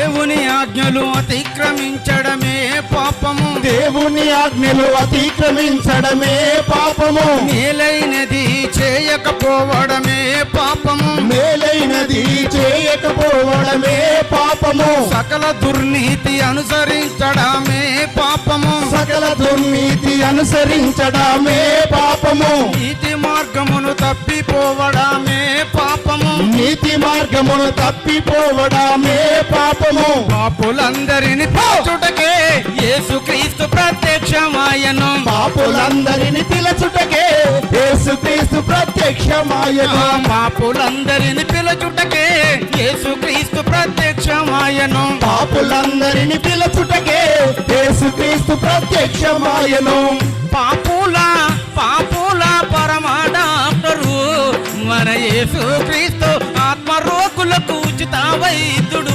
దేవుని ఆజ్ఞలు అతిక్రమించడమే పాపము, దేవుని ఆజ్ఞలు అతిక్రమించడమే పాపము, మేలైనది చేయకపోవడమే పాపము, మేలైనది చేయకపోవడమే పాపము, సకల దుర్నీతి అనుసరించడమే పాపము, సకల దుర్నీతి అనుసరించడమే పాపము, నీతి మార్గమును తప్పిపోవడమే పాపము, నీతి మార్గమును తప్పిపోవడమే పాపము, పాపులందరిని పిలుచుటకే యేసుక్రీస్తు ప్రత్యక్షమాయను, పాపులందరిని పిలుచుటకే యేసుక్రీస్తు ప్రత్యక్షమాయను, పాపులందరిని పిలుచుటకే యేసుక్రీస్తు ప్రత్యక్షమాయను, పాపులందరిని పిలుచుటకే యేసుక్రీస్తు ప్రత్యక్షమాయను, పాపుల పరమా డాక్టరు మన యేసుక్రీస్తు ఆత్మరోగులకు ఉచిత వైద్యుడు.